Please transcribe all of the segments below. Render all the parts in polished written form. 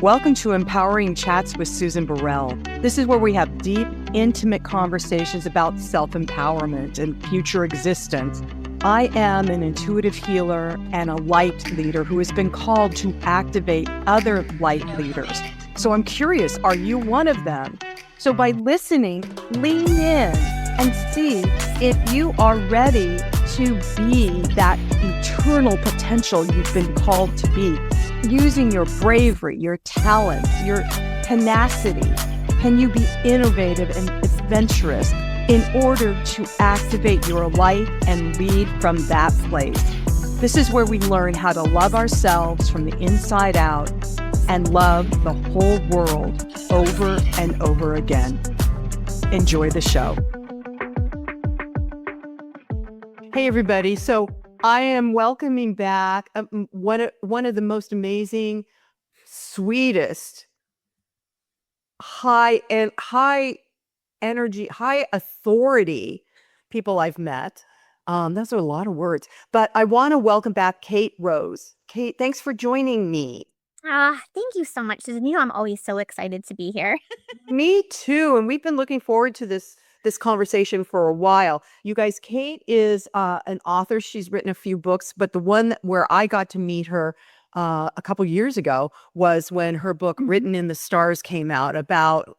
Welcome to Empowering Chats with Susan Burrell. This is where we have deep, intimate conversations about self-empowerment and future existence. I am an intuitive healer and a light leader who has been called to activate other light leaders. So I'm curious, are you one of them? So by listening, lean in and see if you are ready to be that eternal potential you've been called to be. Using your bravery, your talent, your tenacity, can you be innovative and adventurous in order to activate your light and lead from that place? This is where we learn how to love ourselves from the inside out and love the whole world over and over again. Enjoy the show. Hey, everybody. So I am welcoming back one of the most amazing, sweetest, high energy, high authority people I've met. Those are a lot of words, but I want to welcome back Kate Rose. Kate, thanks for joining me. Thank you so much, Susan. I'm always so excited to be here. Me too. And we've been looking forward to this conversation for a while. You guys, Kate is an author. She's written a few books, but the one where I got to meet her a couple years ago was when her book Written in the Stars came out about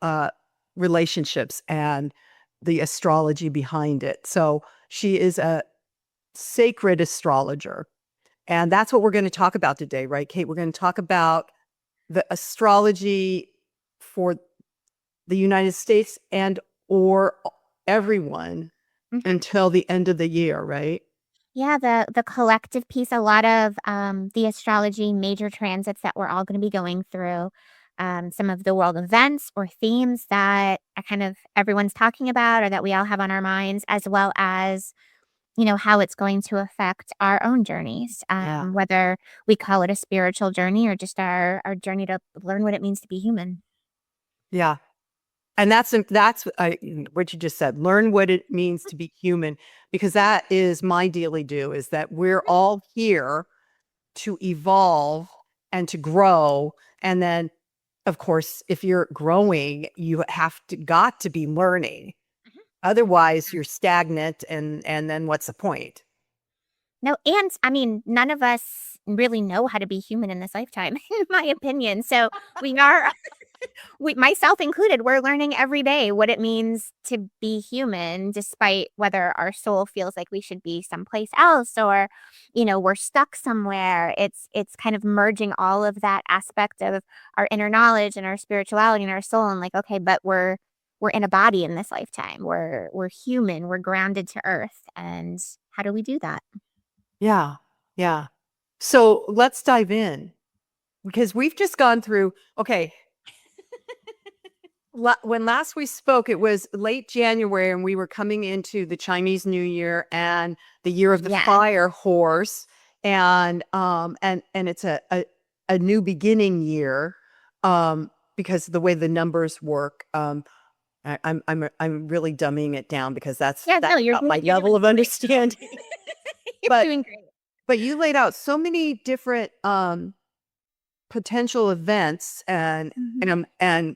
relationships and the astrology behind it. So she is a sacred astrologer. And that's what we're going to talk about today, right, Kate? We're going to talk about the astrology for the United States and or everyone until the end of the year, right? Yeah, the collective piece, a lot of the astrology major transits that we're all going to be going through, some of the world events or themes that are kind of everyone's talking about or that we all have on our minds, as well as how it's going to affect our own journeys, whether we call it a spiritual journey or just our journey to learn what it means to be human. Yeah. And that's what you just said. Learn what it means to be human, because that is my daily do, is that we're all here to evolve and to grow. And then, of course, if you're growing, you got to be learning. Otherwise, you're stagnant. And then what's the point? No, and I mean, none of us really know how to be human in this lifetime, in my opinion. So we are, myself included, we're learning every day what it means to be human, despite whether our soul feels like we should be someplace else or, we're stuck somewhere. It's kind of merging all of that aspect of our inner knowledge and our spirituality and our soul, and like, okay, but we're in a body in this lifetime. We're human. We're grounded to earth, and how do we do that? Yeah. Yeah. So let's dive in, because we've just gone through, okay. When last we spoke, it was late January and we were coming into the Chinese New Year and the year of the fire horse. And it's a new beginning year, because of the way the numbers work. I'm really dumbing it down because that's you're not my level of understanding. You're doing great. But you laid out so many different potential events and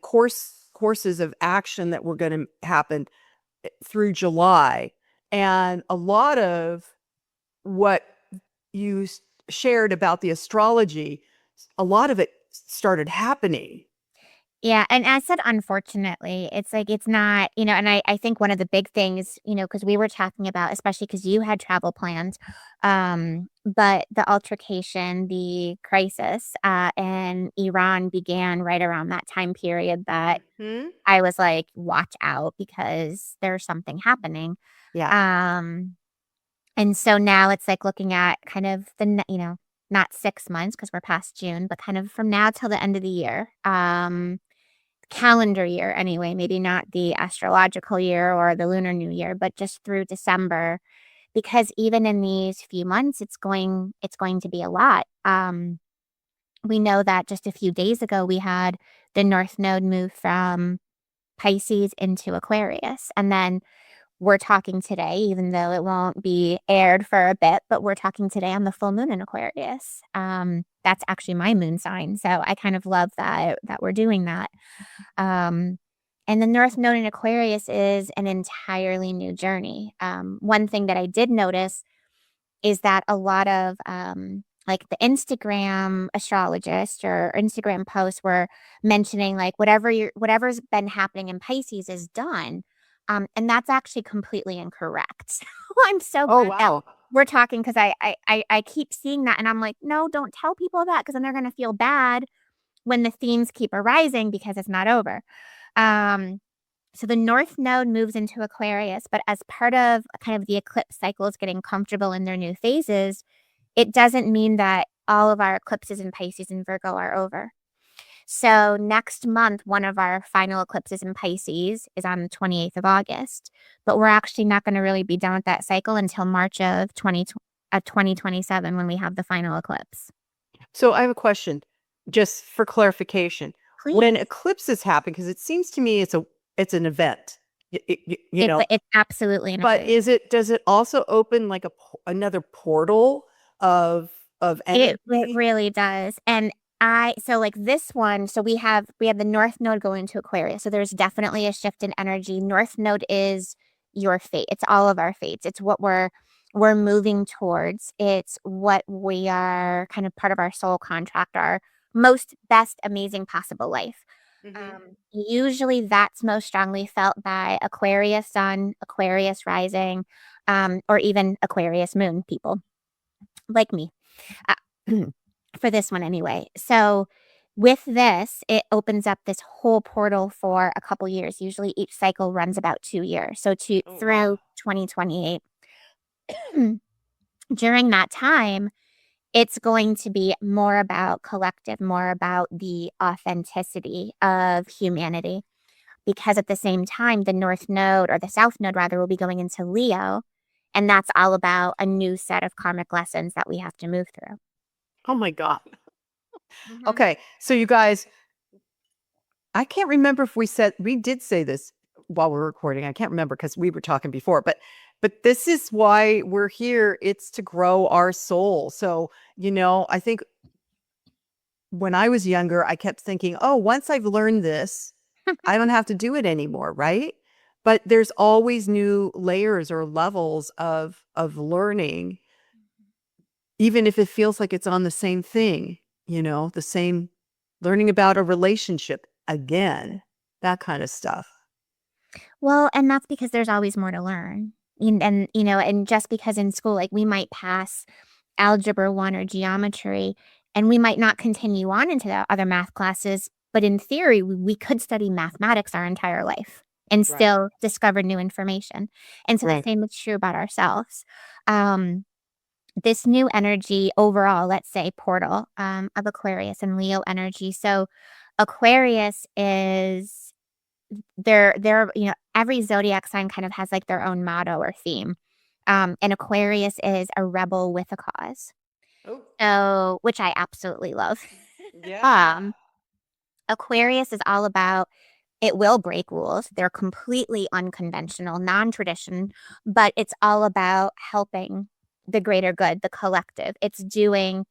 courses of action that were going to happen through July. And a lot of what you shared about the astrology, a lot of it started happening. Yeah, and as I said, unfortunately, it's like it's not, and I think one of the big things, because we were talking about, especially because you had travel plans, but the altercation, the crisis in Iran began right around that time period that I was like, watch out because there's something happening. Yeah. And so now it's like looking at kind of not 6 months because we're past June, but kind of from now till the end of the year. Calendar year anyway, maybe not the astrological year or the lunar new year, but just through December, because even in these few months, it's going to be a lot. We know that just a few days ago, we had the North Node move from Pisces into Aquarius. And then we're talking today, even though it won't be aired for a bit, but we're talking today on the full moon in Aquarius. That's actually my moon sign. So I kind of love that we're doing that. Um, and the North Node in Aquarius is an entirely new journey. One thing that I did notice is that a lot of like the Instagram astrologist or Instagram posts were mentioning like whatever's been happening in Pisces is done. And that's actually completely incorrect. So I'm so Oh, glad that wow. we're talking because I keep seeing that and I'm like, no, don't tell people that because then they're gonna feel bad when the themes keep arising because it's not over. Um, so the North Node moves into Aquarius, but as part of kind of the eclipse cycles getting comfortable in their new phases, it doesn't mean that all of our eclipses in Pisces and Virgo are over. So next month, one of our final eclipses in Pisces is on the 28th of August, but we're actually not going to really be done with that cycle until March of 2027 when we have the final eclipse. So I have a question, just for clarification. When Please. eclipses happen, because it seems to me it's an event, you know, It's absolutely an but event. does it also open like another portal of It energy? really does. And so like this one, so we have the North Node going into Aquarius. So there's definitely a shift in energy. North Node is your fate. It's all of our fates. It's what we're moving towards. It's what we are kind of part of our soul contract, our most best amazing possible life. Hmm. Usually that's most strongly felt by Aquarius sun, Aquarius rising, or even Aquarius moon people like me. Uh, for this one anyway. So with this, it opens up this whole portal for a couple years. Usually each cycle runs about 2 years. So to Oh, wow. through 2028. During that time, it's going to be more about collective, more about the authenticity of humanity. Because at the same time, the North Node or the South Node rather will be going into Leo. And that's all about a new set of karmic lessons that we have to move through. Oh my God. Mhm. Okay, so you guys, I can't remember if we did say this while we're recording. I can't remember because we were talking before, but this is why we're here. It's to grow our soul. So, I think when I was younger, I kept thinking, "Oh, once I've learned this, I don't have to do it anymore," right? But there's always new layers or levels of learning, even if it feels like it's on the same thing, the same learning about a relationship again, that kind of stuff. Well, and that's because there's always more to learn. And just because in school, like we might pass algebra one or geometry, and we might not continue on into the other math classes, but in theory, we could study mathematics our entire life and Right. still discover new information. And so the Right. same is true about ourselves. Um, this new energy overall, let's say portal of Aquarius and Leo energy. So Aquarius is every zodiac sign kind of has like their own motto or theme. And Aquarius is a rebel with a cause. Oh, So, which I absolutely love. yeah. um, Aquarius is all about it will break rules. They're completely unconventional, non-tradition, but it's all about helping the greater good, the collective. It's doing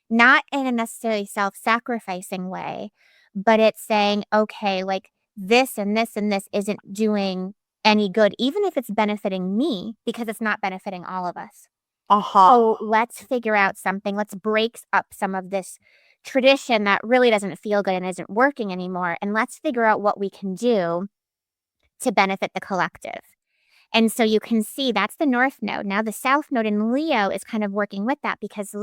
not in a necessarily self-sacrificing way, but it's saying, okay, like this and this and this isn't doing any good, even if it's benefiting me, because it's not benefiting all of us. Uh-huh. So let's figure out something. Let's break up some of this tradition that really doesn't feel good and isn't working anymore. And let's figure out what we can do to benefit the collective. And so you can see that's the North Node. Now, the South Node in Leo is kind of working with that because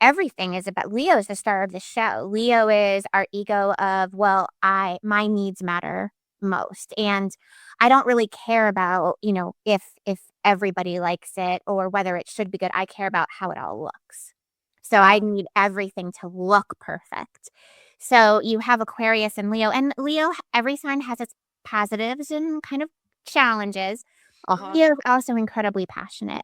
everything is about Leo is the star of the show. Leo is our ego of, well, my needs matter most. And I don't really care about, if everybody likes it or whether it should be good. I care about how it all looks. So I need everything to look perfect. So you have Aquarius and Leo, every sign has its positives and kind of challenges. Uh-huh. Leo is also incredibly passionate.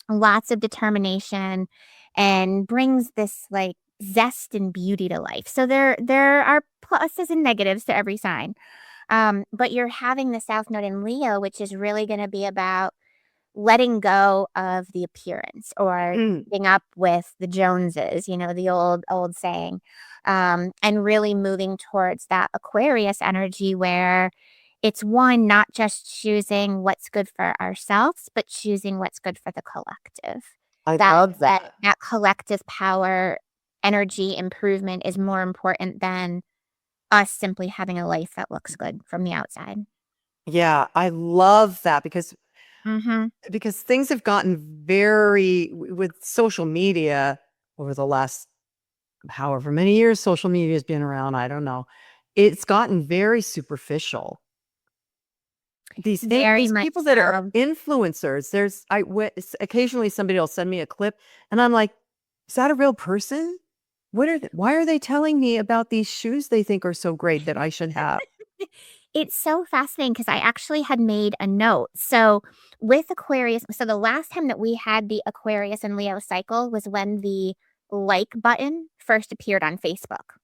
Lots of determination and brings this like zest and beauty to life. So there are pluses and negatives to every sign. But you're having the South Node in Leo, which is really going to be about letting go of the appearance or Mm. keeping up with the Joneses, the old saying, and really moving towards that Aquarius energy where it's one, not just choosing what's good for ourselves, but choosing what's good for the collective. I That love that that. that collective power, energy improvement is more important than us simply having a life that looks good from the outside. Yeah, I love that Mm-hmm. because things have gotten with social media over the last however many years social media has been around, I don't know. It's gotten very superficial. Very These much people that are so. influencers, occasionally somebody will send me a clip and I'm like, "Is that a real person? Why are they telling me about these shoes they think are so great that I should have?" It's so fascinating because I actually had made a note. So with Aquarius, so the last time that we had the Aquarius and Leo cycle was when the like button first appeared on Facebook.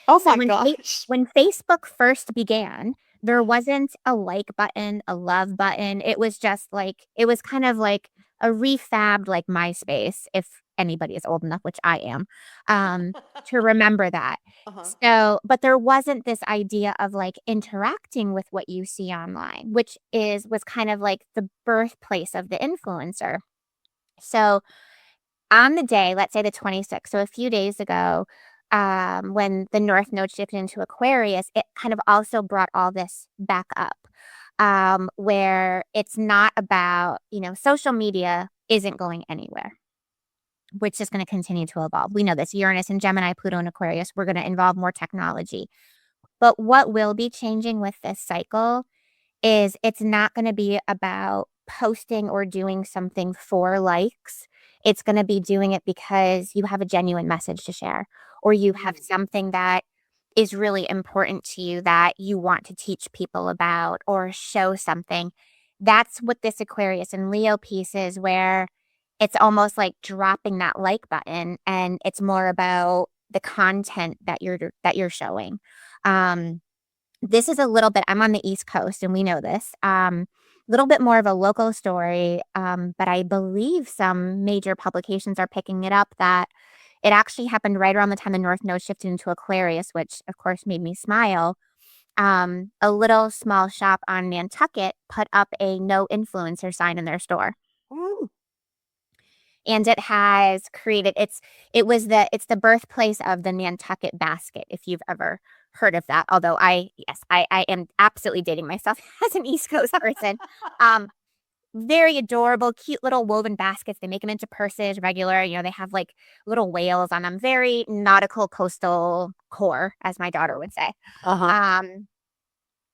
Oh So my gosh. when Facebook first began, there wasn't a like button, a love button. It was just like it was kind of like a refabbed like MySpace, if anybody is old enough, which I am, to remember that. Uh-huh. So, but there wasn't this idea of like interacting with what you see online, which was kind of like the birthplace of the influencer. So on the day, let's say the 26th, so a few days ago, when the North Node shifted into Aquarius, it kind of also brought all this back up, where it's not about, social media isn't going anywhere. Which is going to continue to evolve. We know this Uranus and Gemini, Pluto and Aquarius, we're going to involve more technology. But what will be changing with this cycle is it's not going to be about posting or doing something for likes. It's going to be doing it because you have a genuine message to share or you have Mm. something that is really important to you that you want to teach people about or show something. That's what this Aquarius and Leo piece is, where it's almost like dropping that like button and it's more about the content that you're showing. Um, this is a little bit, I'm on the East Coast and we know this. Little bit more of a local story, but I believe some major publications are picking it up that it actually happened right around the time the North Node shifted into Aquarius, which of course made me smile. A little small shop on Nantucket put up a no influencer sign in their store. Ooh. And it has created it's the birthplace of the Nantucket basket, if you've ever heard of that. Although I am absolutely dating myself as an East Coast person. Um, very adorable, cute little woven baskets. They make them into purses, regular. They have like little whales on them. Very nautical coastal core, as my daughter would say. Uh-huh.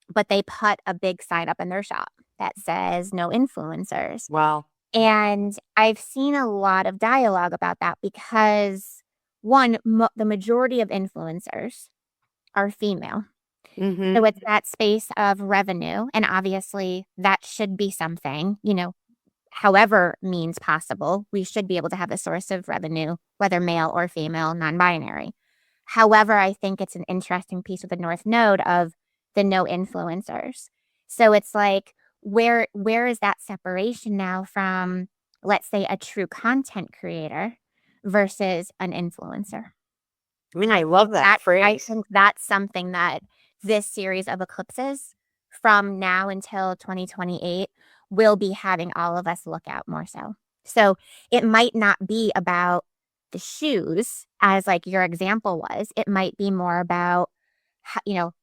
But they put a big sign up in their shop that says no influencers. Wow. And I've seen a lot of dialogue about that because one, the majority of influencers are female. So Mhm. it's that space of revenue. And obviously that should be something, however means possible, we should be able to have a source of revenue, whether male or female, non-binary. However, I think it's an interesting piece with the North Node of the no influencers. So it's like, where is that separation now from, let's say, a true content creator versus an influencer? I mean, I I think love that that I phrase. think that's something that this series of eclipses from now until 2028 will be having all of us look out more so. So it might not be about the shoes as like your example was. It might be more about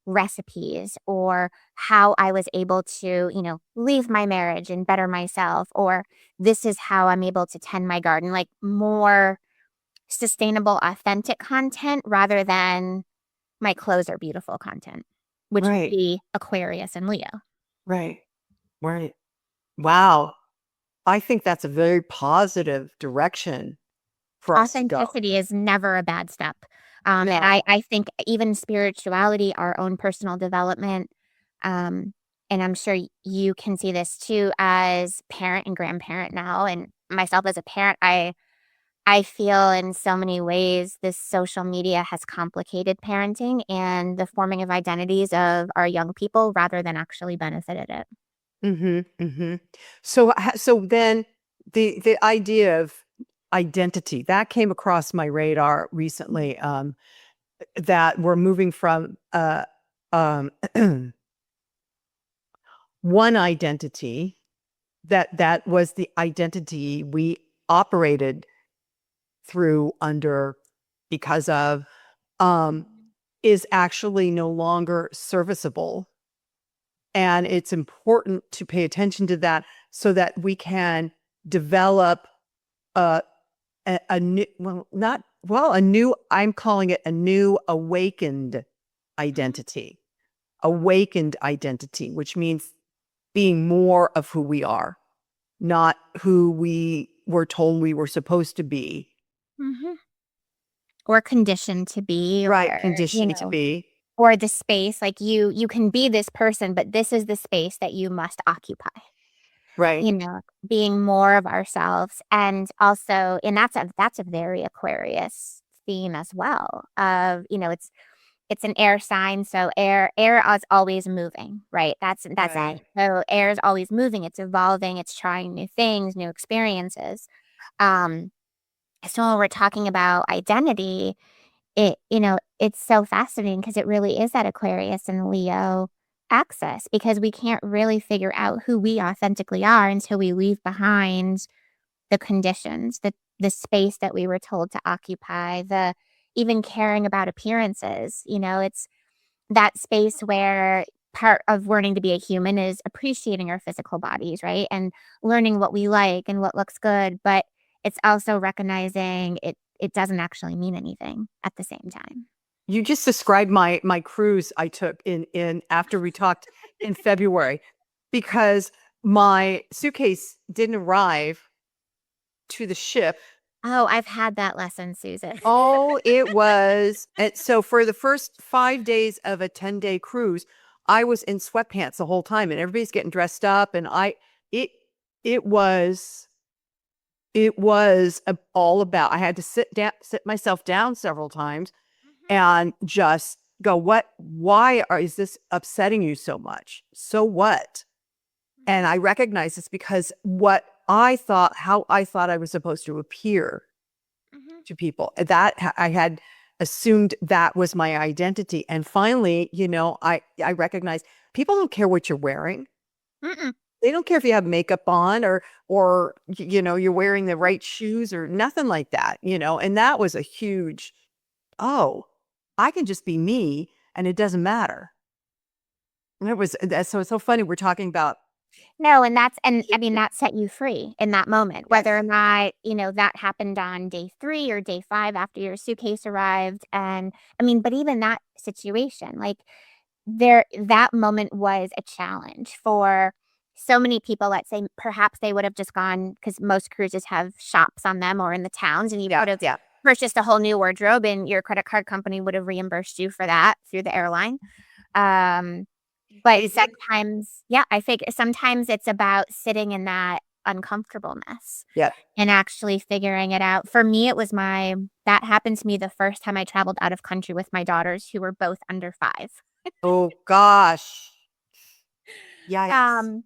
recipes or how I was able to, leave my marriage and better myself, or this is how I'm able to tend my garden, like more sustainable, authentic content rather than my clothes are beautiful content, which would Right. be Aquarius and Leo. Right. Right. Wow. I think that's a very positive direction for us to go. Authenticity is never a bad step. And No. I think even spirituality, our own personal development, and I'm sure you can see this too as parent and grandparent now, and myself as a parent, I feel in so many ways this social media has complicated parenting and the forming of identities of our young people rather than actually benefited it. So then the idea of identity that came across my radar recently, that we're moving from um, one identity that was the identity we operated through under because of um, is actually no longer serviceable. And it's important to pay attention to that so that we can develop a, a new, well, not, well, a new, I'm calling it a new awakened identity, which means being more of who we are, not who we were told we were supposed to be. Mhm. Or conditioned to be, Right. or, Conditioned to be. or the space, like you can be this person, but this is the space that you must occupy. Right. Being more of ourselves. And also, and that's a very Aquarius theme as well. Of, it's an air sign, so air is always moving, right? That's Right. it. So air is always moving, it's evolving, it's trying new things, new experiences. Um, so when we're talking about identity, it's so fascinating because it really is that Aquarius and Leo axis, because we can't really figure out who we authentically are until we leave behind the conditions, the space that we were told to occupy, the even caring about appearances. It's that space where part of learning to be a human is appreciating our physical bodies, right? And learning what we like and what looks good, but it's also recognizing it doesn't actually mean anything at the same time. You just described my cruise I took in after we talked in February, because my suitcase didn't arrive to the ship. Oh, I've had that lesson, Susan. Oh, it was. And so for the first 5 days of a 10-day cruise, I was in sweatpants the whole time and everybody's getting dressed up. And it, it was, all about, I had to sit myself down several times and just go, is this upsetting you so much? So what? And I recognize this because how I thought I was supposed to appear Mhm. to people, I had assumed that was my identity. And finally, I recognized people don't care what you're wearing. Mm-mm. They don't care if you have makeup on or you're wearing the right shoes or nothing like that, and that was a huge, oh, I can just be me and it doesn't matter. And so it's so funny. We're talking about, No, and I mean, that set you free in that moment, whether or not, that happened on day 3 or day 5 after your suitcase arrived. And I mean, but even that situation, like that moment was a challenge for so many people. Let's say perhaps they would have just gone, because most cruises have shops on them or in the towns, and you yeah, could have yeah. purchased a whole new wardrobe and your credit card company would have reimbursed you for that through the airline. Um, but It- sometimes, yeah, I think sometimes it's about sitting in that uncomfortableness yeah. and actually figuring it out. For me, that happened to me the first time I traveled out of country with my daughters, who were both under 5. Oh gosh. Yikes. Um,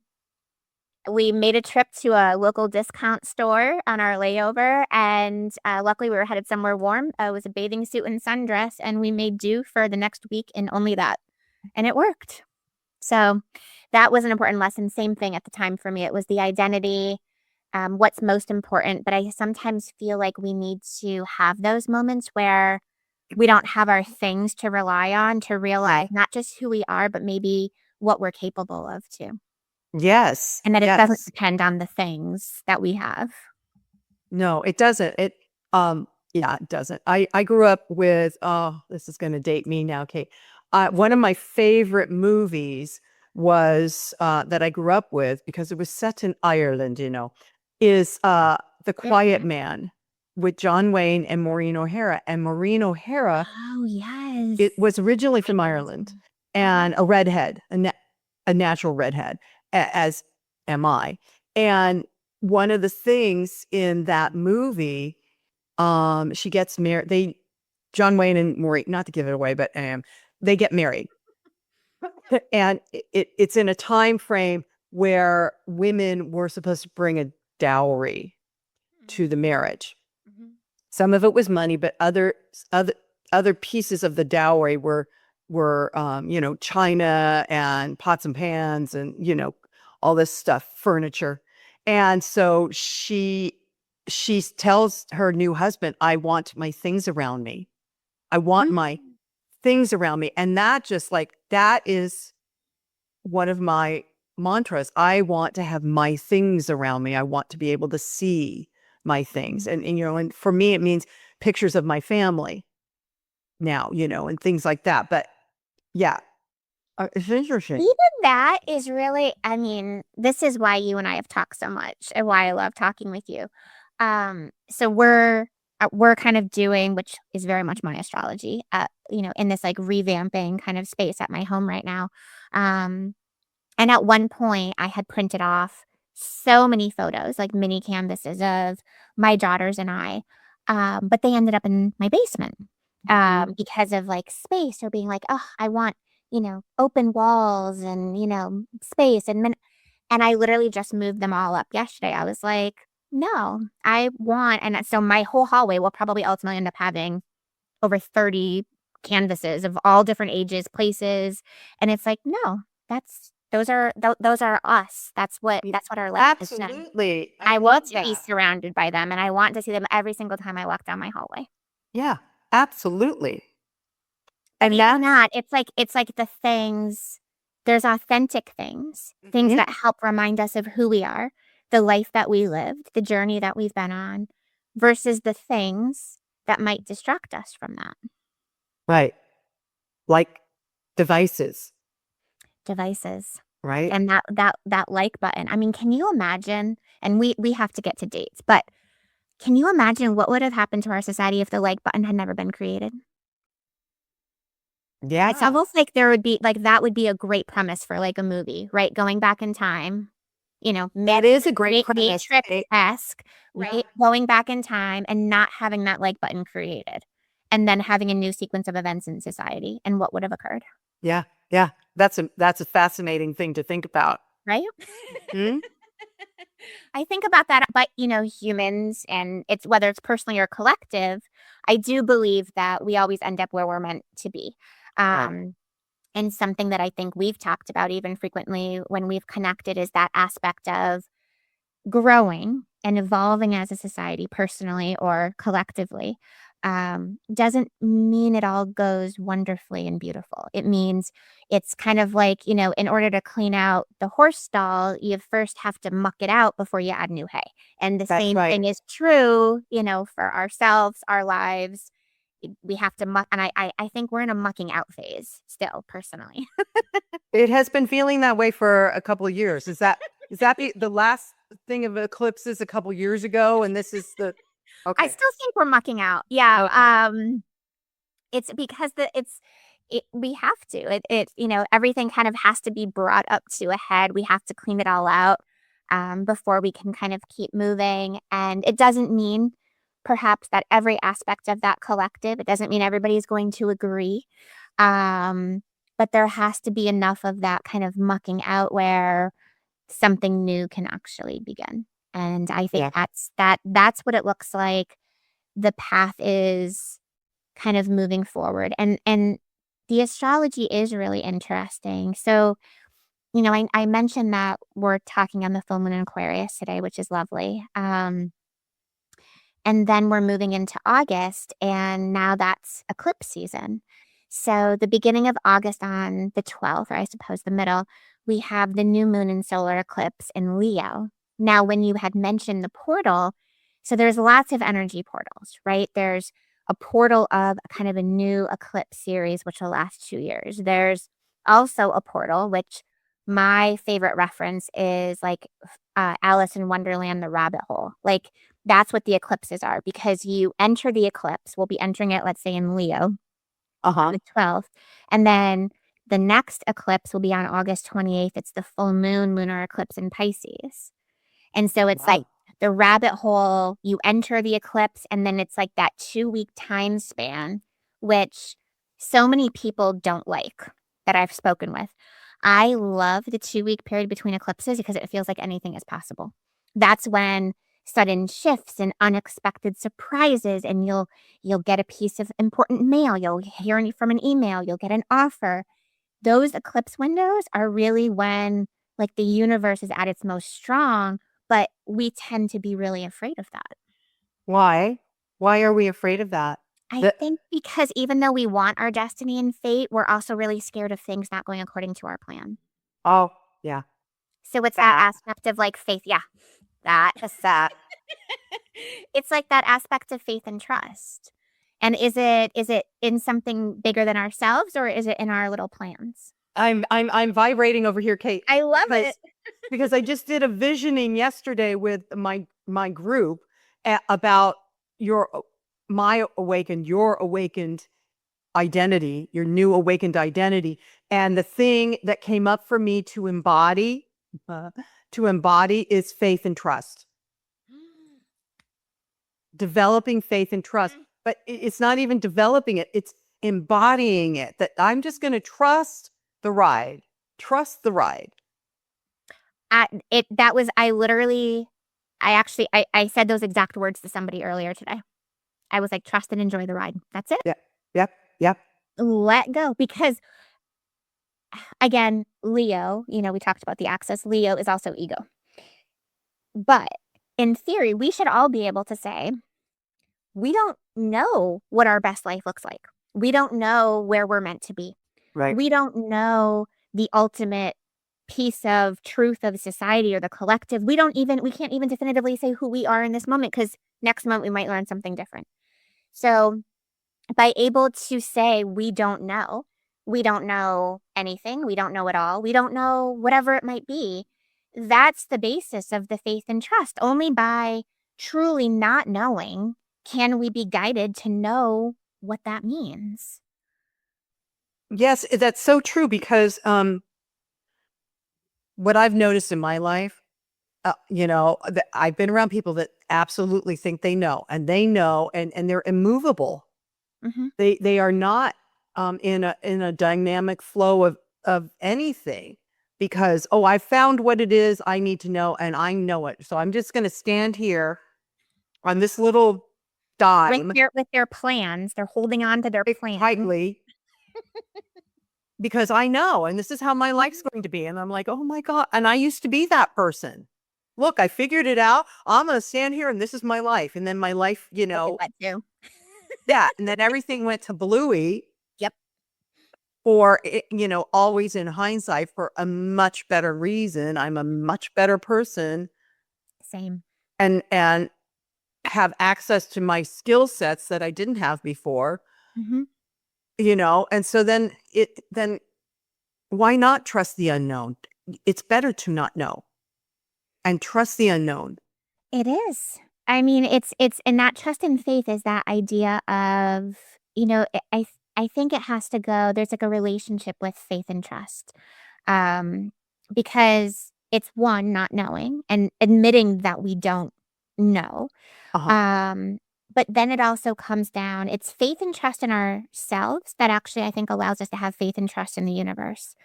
we made a trip to a local discount store on our layover, and luckily we were headed somewhere warm. It was a bathing suit and sundress, and we made do for the next week in only that, and it worked. So that was an important lesson. Same thing at the time for me. It was the identity, what's most important. But I sometimes feel like we need to have those moments where we don't have our things to rely on to realize not just who we are, but maybe what we're capable of too. Yes. And that it doesn't Yes. depend on the things that we have. No, it doesn't. Yeah, it doesn't. I grew up with, oh, this is going to date me now, Kate. One of my favorite movies was that I grew up with, because it was set in Ireland, is The Quiet Man with John Wayne and Maureen O'Hara. And Maureen O'Hara, Oh, yes. it was originally from Ireland, and a redhead, a natural redhead, as am I. And one of the things in that movie She gets married. John Wayne and Maureen, not to give it away, but they get married. And it's in a time frame where women were supposed to bring a dowry to the marriage. Mhm. Some of it was money, but other pieces of the dowry were china and pots and pans and all this stuff, furniture. And so she tells her new husband, I want my things around me. I want my things around me. And that is one of my mantras. I want to have my things around me. I want to be able to see my things. And for me, it means pictures of my family now, and things like that. But yeah, it's interesting. Even that is really, I mean, this is why you and I have talked so much and why I love talking with you. So we're kind of doing, which is very much my astrology, in this like revamping kind of space at my home right now. And at one point I had printed off so many photos, like mini canvases of my daughters and I. But they ended up in my basement because of like space or being like, oh, I want, open walls and, space. And I literally just moved them all up yesterday. I was like, no, I want, and so my whole hallway will probably ultimately end up having over 30 canvases of all different ages, places. And it's like, no, those are us. That's what our life is. Absolutely. I want to be surrounded by them, and I want to see them every single time I walk down my hallway. Yeah, absolutely. And even that, it's like the things, there's authentic things that help remind us of who we are, the life that we lived, the journey that we've been on, versus the things that might distract us from that. Right. Like devices. Right. And that like button. I mean, can you imagine? And we have to get to dates, but can you imagine what would have happened to our society if the like button had never been created? Yeah. It's almost like there would be like, that would be a great premise for like a movie, right? Going back in time, that is a great premise. Matrix-esque, right? Going back in time and not having that like button created, and then having a new sequence of events in society, and what would have occurred. Yeah. Yeah. That's a fascinating thing to think about. Right? I think about that, but humans, and it's whether it's personally or collective, I do believe that we always end up where we're meant to be. Right. And something that I think we've talked about even frequently when we've connected is that aspect of growing and evolving as a society, personally or collectively. Doesn't mean it all goes wonderfully and beautiful. It means it's kind of like, in order to clean out the horse stall, you first have to muck it out before you add new hay. And the same thing is true, for ourselves, our lives. We have to muck, and I think we're in a mucking out phase still, personally. It has been feeling that way for a couple of years. Is that the last thing of eclipses a couple years ago, and this is the okay. I still think we're mucking out. Yeah. Okay. It's because we have to. Everything kind of has to be brought up to a head. We have to clean it all out before we can kind of keep moving. And it doesn't mean perhaps that every aspect of that collective, it doesn't mean everybody's going to agree. But there has to be enough of that kind of mucking out where something new can actually begin. And I think that's what it looks like. The path is kind of moving forward. And the astrology is really interesting. So, I mentioned that we're talking on the full moon in Aquarius today, which is lovely. And then we're moving into August, and now that's eclipse season. So the beginning of August on the 12th, or I suppose the middle, we have the new moon and solar eclipse in Leo. Now, when you had mentioned the portal, so there's lots of energy portals, right? There's a portal of kind of a new eclipse series, which will last 2 years. There's also a portal, which my favorite reference is like Alice in Wonderland, the rabbit hole. Like, that's what the eclipses are, because you enter the eclipse. We'll be entering it, let's say, in Leo on the 12th. And then the next eclipse will be on August 28th. It's the full moon lunar eclipse in Pisces. And so it's like the rabbit hole, you enter the eclipse, and then it's like that 2-week time span, which so many people don't like that I've spoken with. I love the 2-week period between eclipses because it feels like anything is possible. That's when sudden shifts and unexpected surprises, and you'll get a piece of important mail, you'll hear from an email, you'll get an offer. Those eclipse windows are really when like the universe is at its most strong, but we tend to be really afraid of that. Why? Why are we afraid of that? I think because even though we want our destiny and fate, we're also really scared of things not going according to our plan. Oh, yeah. So it's that aspect of like faith. Yeah, that's that. It's like that aspect of faith and trust. And is it in something bigger than ourselves, or is it in our little plans? I'm vibrating over here, Kate. I love it. Because I just did a visioning yesterday with my group about your awakened identity, your new awakened identity, and the thing that came up for me to embody is faith and trust. Developing faith and trust, but it's not even developing it; it's embodying it. That I'm just going to trust the ride. Trust the ride. I said those exact words to somebody earlier today. I was like, trust and enjoy the ride. That's it. Yep. Let go. Because again, Leo, we talked about the axis. Leo is also ego. But in theory, we should all be able to say, we don't know what our best life looks like. We don't know where we're meant to be. Right. We don't know the ultimate piece of truth of society or the collective. We can't even definitively say who we are in this moment, because next month we might learn something different. So by able to say we don't know anything, we don't know it all, we don't know whatever it might be, that's the basis of the faith and trust. Only by truly not knowing can we be guided to know what that means. Yes, that's so true, because what I've noticed in my life, I've been around people that absolutely think they know, and they're immovable. Mm-hmm. They are not in a dynamic flow of anything, because I found what it is I need to know, and I know it. So I'm just going to stand here on this little dime with their plans. They're holding on to their plans tightly. Because I know, and this is how my life's going to be. And I'm like, oh my God. And I used to be that person. Look, I figured it out. I'm going to stand here and this is my life. And then my life, what do? Yeah. And then everything went to bluey. Yep. Or, always in hindsight, for a much better reason. I'm a much better person. Same. And have access to my skill sets that I didn't have before. Mm-hmm. And so then why not trust the unknown? It's better to not know and trust the unknown. It is. I mean, it's and that trust and faith is that idea of, I think it has to go, there's like a relationship with faith and trust. Because it's one, not knowing and admitting that we don't know. Uh-huh. But then it also comes down, it's faith and trust in ourselves that actually I think allows us to have faith and trust in the universe.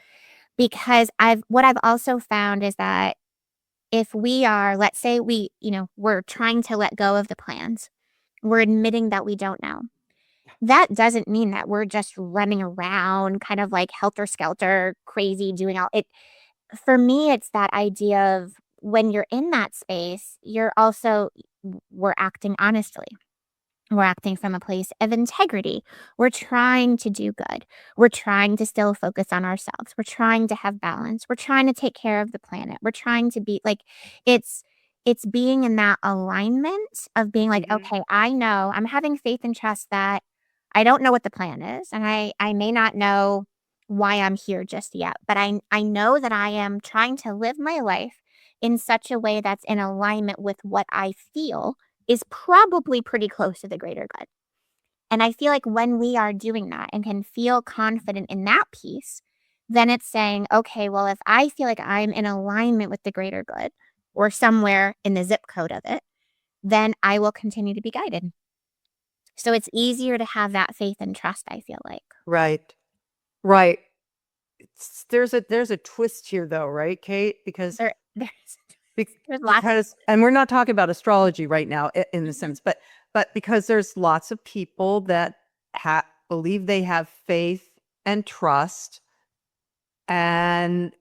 Because what I've also found is that if we are, let's say we're trying to let go of the plans, we're admitting that we don't know. That doesn't mean that we're just running around kind of like helter-skelter, crazy, doing all it. For me, it's that idea of when you're in that space, we're acting honestly. We're acting from a place of integrity. We're trying to do good. We're trying to still focus on ourselves. We're trying to have balance. We're trying to take care of the planet. We're trying to be like, it's being in that alignment of being like, Mm-hmm. okay, I know I'm having faith and trust that I don't know what the plan is. And I may not know why I'm here just yet, but I know that I am trying to live my life in such a way that's in alignment with what I feel is probably pretty close to the greater good. And I feel like when we are doing that and can feel confident in that piece, then it's saying, okay, well, if I feel like I'm in alignment with the greater good, or somewhere in the zip code of it, then I will continue to be guided. So it's easier to have that faith and trust, I feel like. Right. Right. There's a twist here though, right, Kate? Because There's lots. because and we're not talking about astrology right now in the sense, but because there's lots of people that believe they have faith and trust, and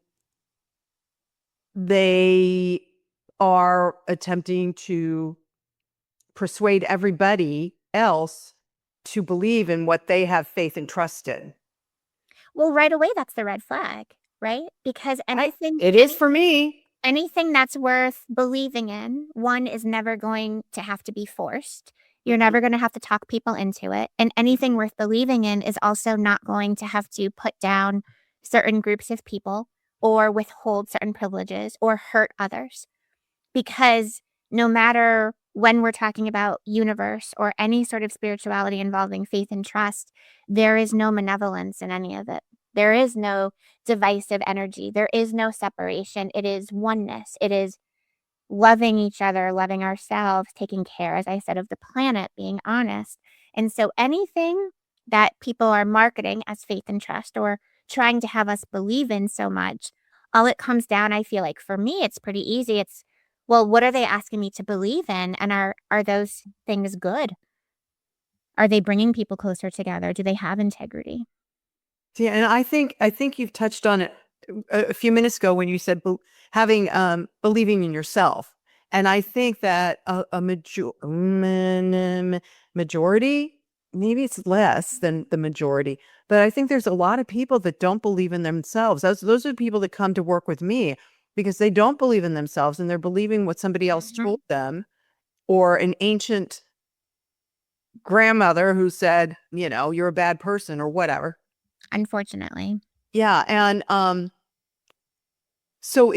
they are attempting to persuade everybody else to believe in what they have faith and trust in. Well, right away, that's the red flag, right? Because It is for me. anything that's worth believing in, one, is never going to have to be forced. You're never going to have to talk people into it. And anything worth believing in is also not going to have to put down certain groups of people or withhold certain privileges or hurt others. Because no matter when we're talking about universe or any sort of spirituality involving faith and trust, there is no malevolence in any of it. There is no divisive energy. There is no separation. It is oneness. It is loving each other, loving ourselves, taking care, as I said, of the planet, being honest. And so anything that people are marketing as faith and trust or trying to have us believe in so much, all it comes down, I feel like for me, it's pretty easy. It's, well, what are they asking me to believe in? And are those things good? Are they bringing people closer together? Do they have integrity? Yeah, and I think you've touched on it a few minutes ago when you said having believing in yourself, and I think that a majority, maybe it's less than the majority, but I think there's a lot of people that don't believe in themselves. Those are the people that come to work with me because they don't believe in themselves and they're believing what somebody else told them, or an ancient grandmother who said, you're a bad person or whatever. Unfortunately. Yeah, and so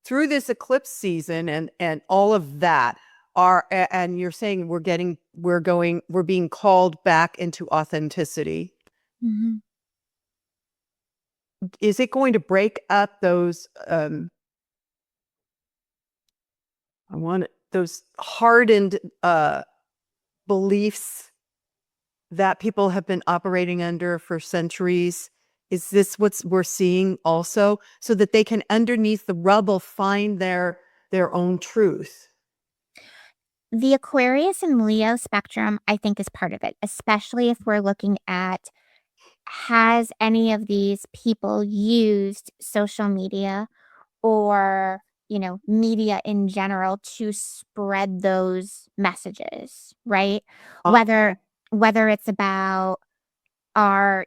through this eclipse season and all of that and you're saying we're being called back into authenticity. Mm-hmm. Is it going to break up those those hardened beliefs that people have been operating under for centuries? Is this what we're seeing also, so that they can, underneath the rubble, find their own truth? The Aquarius and Leo spectrum, I think, is part of it, especially if we're looking at, has any of these people used social media or, media in general to spread those messages, right? Whether it's about our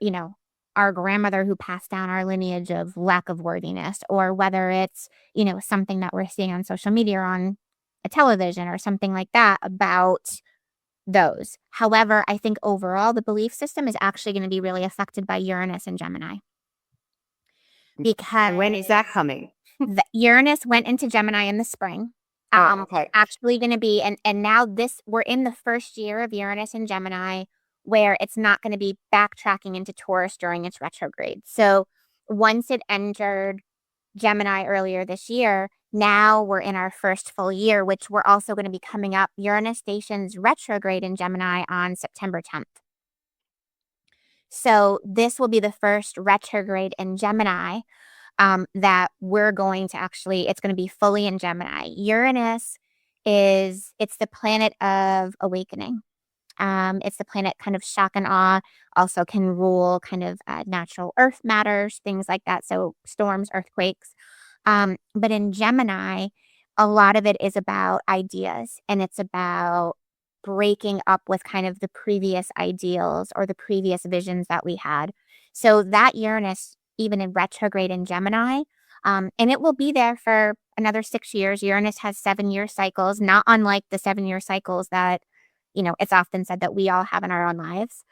grandmother who passed down our lineage of lack of worthiness, or whether it's, something that we're seeing on social media or on a television or something like that about those. However, I think overall the belief system is actually going to be really affected by Uranus and Gemini. Because when is that coming? Uranus went into Gemini in the spring. Okay. Actually going to be, and now we're in the first year of Uranus and Gemini, where it's not going to be backtracking into Taurus during its retrograde. So once it entered Gemini earlier this year, now we're in our first full year, which we're also going to be coming up. Uranus stations retrograde in Gemini on September 10th. So this will be the first retrograde in Gemini that we're going to it's going to be fully in Gemini. Uranus it's the planet of awakening. It's the planet kind of shock and awe, also can rule kind of natural earth matters, things like that. So storms, earthquakes. But in Gemini, a lot of it is about ideas, and it's about breaking up with kind of the previous ideals or the previous visions that we had. So that Uranus, even in retrograde in Gemini, and it will be there for another 6 years. Uranus has 7-year cycles, not unlike the 7-year cycles that, it's often said that we all have in our own lives.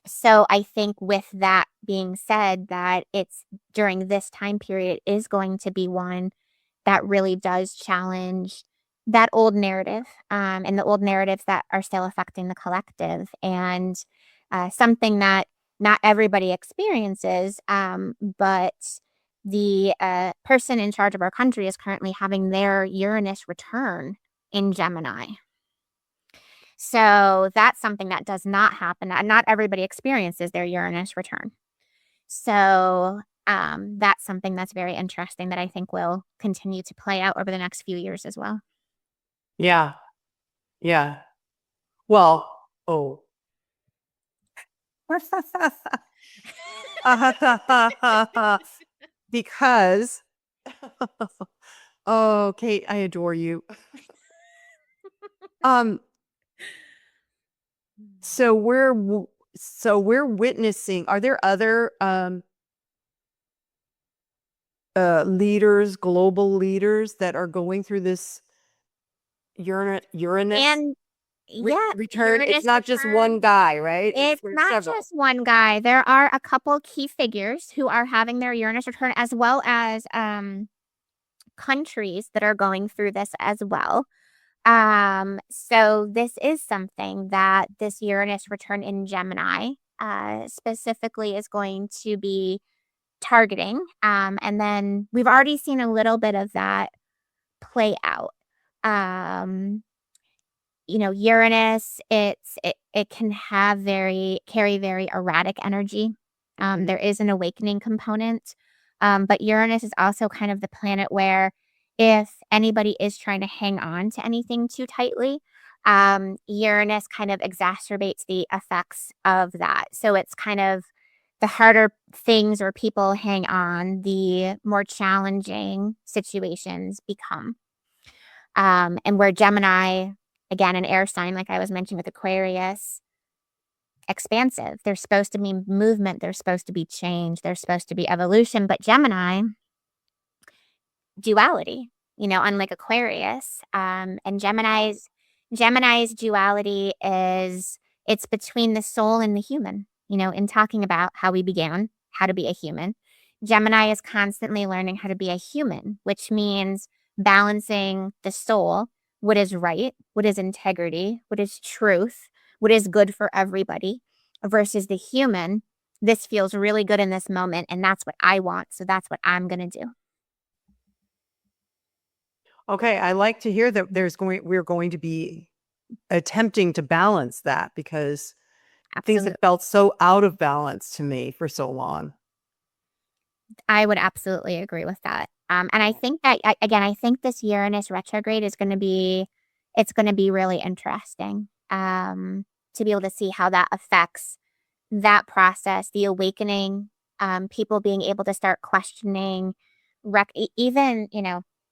So I think with that being said, that it's during this time period is going to be one that really does challenge that old narrative, and the old narratives that are still affecting the collective, and something that not everybody experiences, but the person in charge of our country is currently having their Uranus return in Gemini. So that's something that does not happen. Not everybody experiences their Uranus return. So that's something that's very interesting that I think will continue to play out over the next few years as well. Yeah. Yeah. Well, oh. Because, oh, Kate, I adore you. So we're witnessing. Are there other leaders, global leaders that are going through this Uranus And yeah, return? Uranus It's not just return. one guy, right? It's not several. just one guy. There are a couple key figures who are having their Uranus return, as well as countries that are going through this as well. So this is something that this Uranus return in Gemini specifically is going to be targeting. And then we've already seen a little bit of that play out. Uranus, it can carry very erratic energy. There is an awakening component. But Uranus is also kind of the planet where if anybody is trying to hang on to anything too tightly, Uranus kind of exacerbates the effects of that. So it's kind of the harder things or people hang on, the more challenging situations become. And where Gemini, again, an air sign, like I was mentioning with Aquarius, expansive. There's supposed to be movement. There's supposed to be change. There's supposed to be evolution. But Gemini, duality, unlike Aquarius. And Gemini's duality it's between the soul and the human, in talking about how we began, how to be a human. Gemini is constantly learning how to be a human, which means balancing the soul, what is right, what is integrity, what is truth, what is good for everybody, versus the human. This feels really good in this moment, and that's what I want, so that's what I'm going to do. Okay, I like to hear that we're going to be attempting to balance that because things have felt so out of balance to me for so long. I would absolutely agree with that. And I think that, again, I think this Uranus retrograde is going to be really interesting to be able to see how that affects that process, the awakening, people being able to start questioning, even,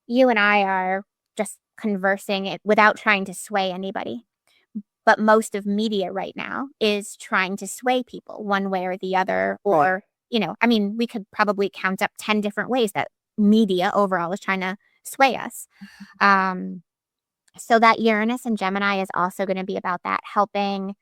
you and I are just conversing it without trying to sway anybody. But most of media right now is trying to sway people one way or the other, or, we could probably count up 10 different ways that media overall is trying to sway us. So that Uranus and Gemini is also going to be about that, helping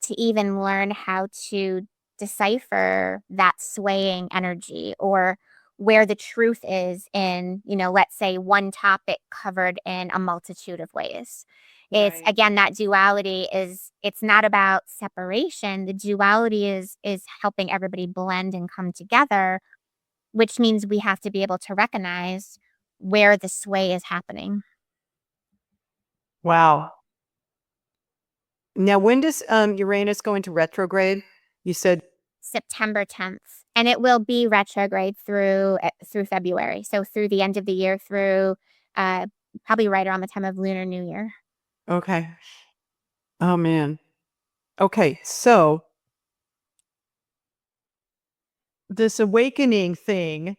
to even learn how to decipher that swaying energy, or where the truth is in, let's say one topic covered in a multitude of ways. It's again, that duality it's not about separation. The duality is helping everybody blend and come together, which means we have to be able to recognize where the sway is happening. Wow. Now, when does Uranus go into retrograde? You said September 10th, and it will be retrograde through February. So through the end of the year, through probably right around the time of Lunar New Year. Okay. Oh man. Okay, so this awakening thing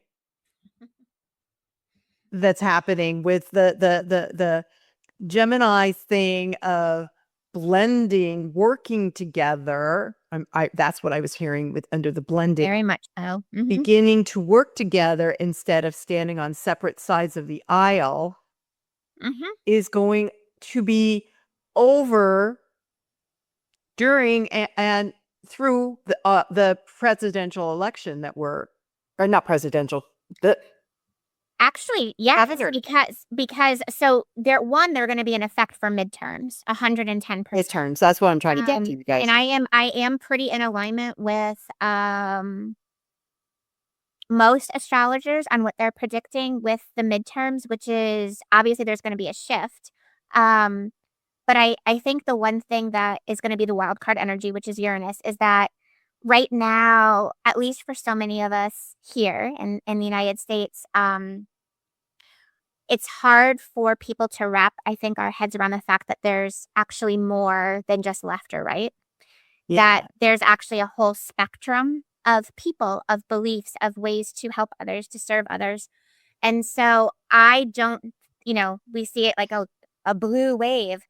that's happening with the Gemini thing of blending, working together. That's what I was hearing with under the blending. Very much so. Mm-hmm. Beginning to work together instead of standing on separate sides of the aisle is going to be over during and through the presidential election that or not presidential, Actually, yes, because so they're going to be in effect for midterms, 110%. Midterms. That's what I'm trying to get to, you guys. And I am pretty in alignment with most astrologers on what they're predicting with the midterms, which is obviously there's going to be a shift. But I think the one thing that is going to be the wild card energy, which is Uranus, is that right now, at least for so many of us here in the United States, it's hard for people to wrap, I think, our heads around the fact that there's actually more than just left or right. Yeah. That there's actually a whole spectrum of people, of beliefs, of ways to help others, to serve others. And so I don't, we see it like a blue wave.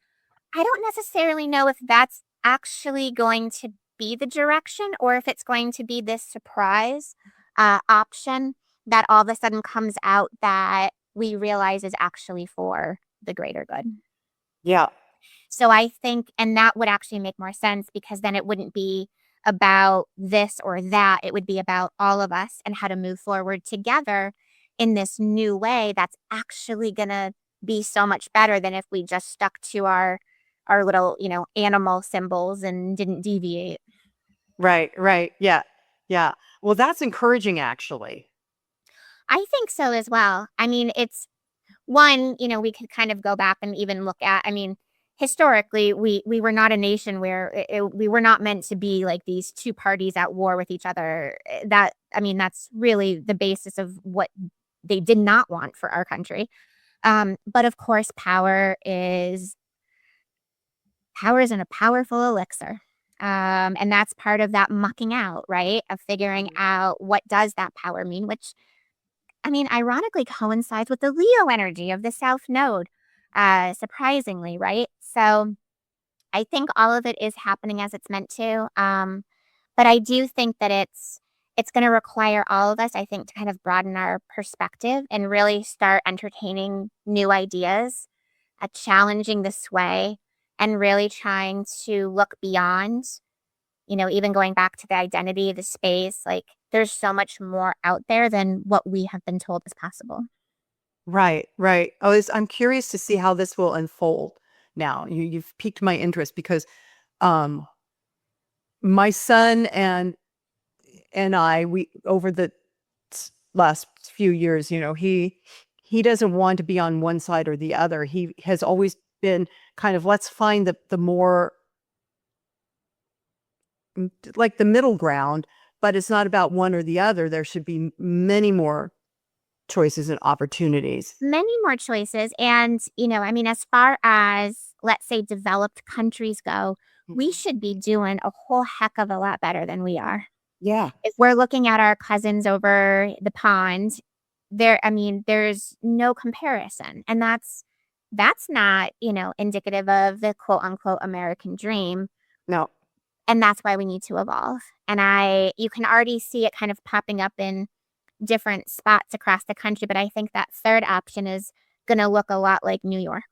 I don't necessarily know if that's actually going to be the direction or if it's going to be this surprise option that all of a sudden comes out that we realize is actually for the greater good. Yeah. So I think, and that would actually make more sense because then it wouldn't be about this or that. It would be about all of us and how to move forward together in this new way that's actually going to be so much better than if we just stuck to our little, animal symbols and didn't deviate. Right. Right. Yeah. Yeah. Well, that's encouraging, actually. I think so as well. I mean, it's one, we could kind of go back and even look at, historically, we were not a nation where we were not meant to be like these two parties at war with each other. That's really the basis of what they did not want for our country. But of course, power is in a powerful elixir. And that's part of that mucking out, right? Of figuring out what does that power mean, which ironically coincides with the Leo energy of the South Node, surprisingly, right? So I think all of it is happening as it's meant to. But I do think that it's going to require all of us, I think, to kind of broaden our perspective and really start entertaining new ideas, challenging the sway, and really trying to look beyond, even going back to the identity, the space, like there's so much more out there than what we have been told is possible. Right. Right. I'm curious to see how this will unfold now. You've piqued my interest because um, my son and we over the last few years, he doesn't want to be on one side or the other. He has always been kind of, let's find the more like the middle ground, but it's not about one or the other. There should be many more choices and opportunities. Many more choices. And, as far as, let's say, developed countries go, we should be doing a whole heck of a lot better than we are. Yeah. If we're looking at our cousins over the pond, there's no comparison. And that's not, indicative of the quote unquote American dream. No. And that's why we need to evolve. And you can already see it kind of popping up in different spots across the country. But I think that third option is going to look a lot like New York.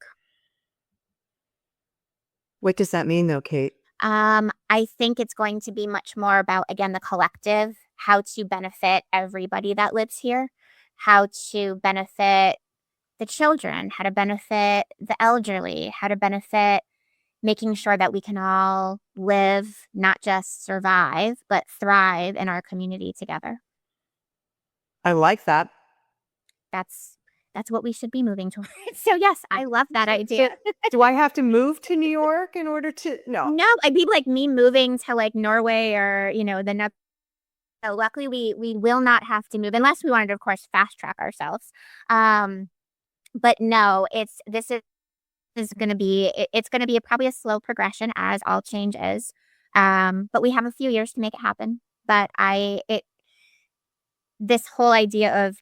What does that mean though, Kate? I think it's going to be much more about, again, the collective, how to benefit everybody that lives here, how to benefit the children, how to benefit the elderly, how to benefit making sure that we can all live, not just survive, but thrive in our community together. I like that. That's what we should be moving towards. So yes, I love that idea. Do I have to move to New York in order to? No. It'd be like me moving to like Norway or, the Netherlands. So luckily we will not have to move unless we wanted to, of course, fast track ourselves. But no, this is going to be, it's going to be probably a slow progression as all change is. But we have a few years to make it happen. But this whole idea of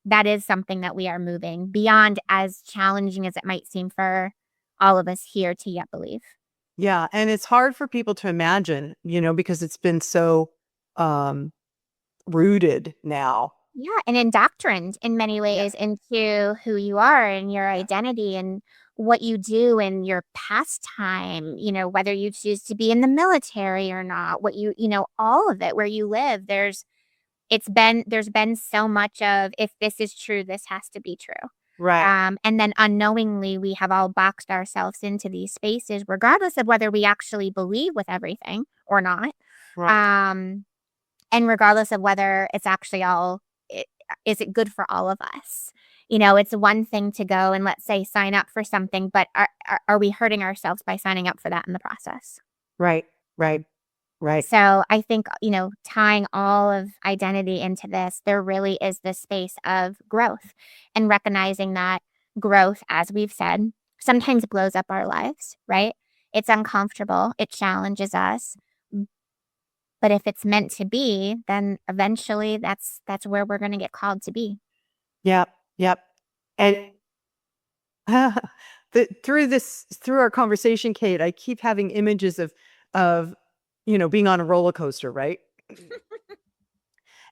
that is something that we are moving beyond, as challenging as it might seem for all of us here to yet believe. Yeah. And it's hard for people to imagine, because it's been so rooted now. Yeah. And indoctrined in many ways into who you are and your identity and what you do and your pastime, whether you choose to be in the military or not, what all of it, where you live, there's been so much of, if this is true, this has to be true. Right. And then unknowingly, we have all boxed ourselves into these spaces, regardless of whether we actually believe with everything or not. Right. And regardless of whether it's actually is it good for all of us? You know, it's one thing to go and, let's say, sign up for something, but are we hurting ourselves by signing up for that in the process? Right, right, right. So I think, tying all of identity into this, there really is this space of growth, and recognizing that growth, as we've said, sometimes blows up our lives, right? It's uncomfortable. It challenges us. But if it's meant to be, then eventually that's where we're going to get called to be. Yep, yep. And through our conversation, Kate, I keep having images of being on a roller coaster, right?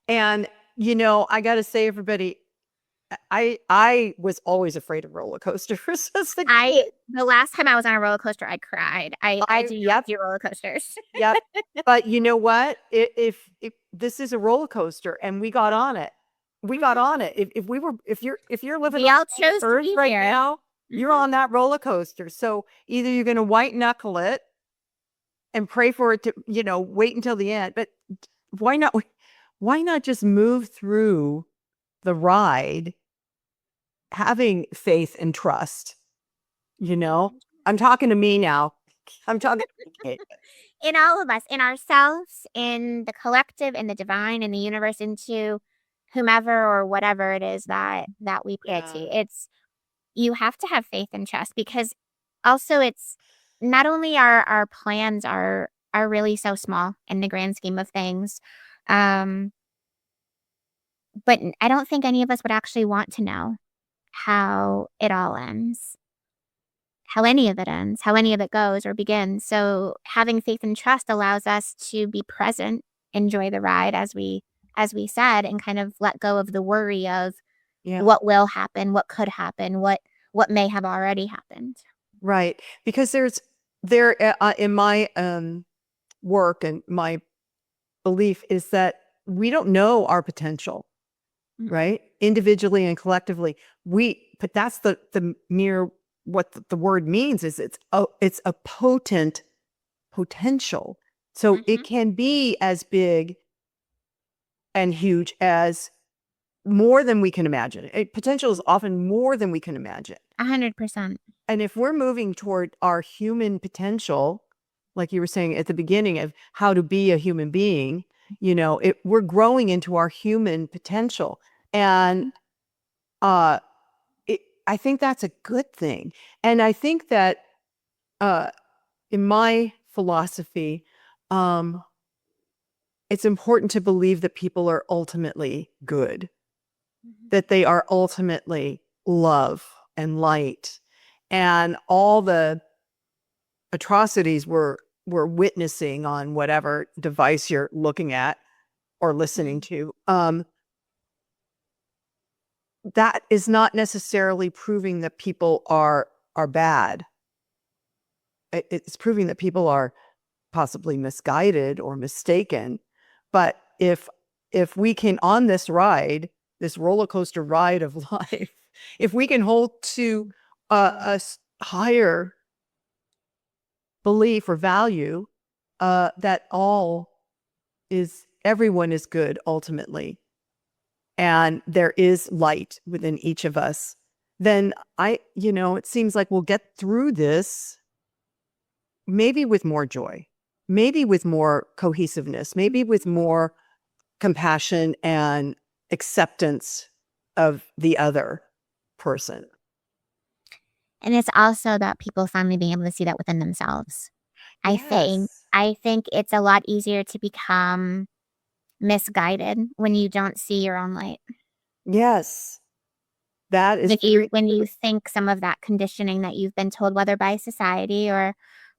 And I got to say, everybody, I was always afraid of roller coasters as a kid. The last time I was on a roller coaster, I cried. I do not do roller coasters. Yep. But you know what? If this is a roller coaster and we got on it, we got on it. If you're living We on all chose to Earth be right here. now, you're on that roller coaster. So either you're going to white knuckle it and pray for it to, wait until the end. But why not just move through the ride, having faith and trust? I'm talking to me now. I'm talking to Kate. In all of us, in ourselves, in the collective, in the divine, in the universe, into whomever or whatever it is that we pray to. You have to have faith and trust, because also it's not only our plans are really so small in the grand scheme of things, but I don't think any of us would actually want to know how it all ends, how any of it ends, how any of it goes or begins. So having faith and trust allows us to be present, enjoy the ride, as we said, and kind of let go of the worry of what will happen, what could happen, what may have already happened. Right. Because in my work and my belief is that we don't know our potential, right? Individually and collectively. But that's the mere, what the word means is it's a potent potential. So it can be as big and huge as more than we can imagine. Potential is often more than we can imagine. 100%. And if we're moving toward our human potential, like you were saying at the beginning of how to be a human being, we're growing into our human potential. And I think that's a good thing. And I think that in my philosophy, it's important to believe that people are ultimately good, that they are ultimately love and light, and all the atrocities we're witnessing on whatever device you're looking at or listening to, that is not necessarily proving that people are bad. It's proving that people are possibly misguided or mistaken. But if we can, on this ride, this roller coaster ride of life, if we can hold to a higher belief or value, that everyone is good ultimately, and there is light within each of us, then it seems like we'll get through this maybe with more joy, maybe with more cohesiveness, maybe with more compassion and acceptance of the other person. And it's also that people finally being able to see that within themselves. Yes. I think it's a lot easier to become misguided when you don't see your own light. Yes. That is when you think some of that conditioning that you've been told, whether by society or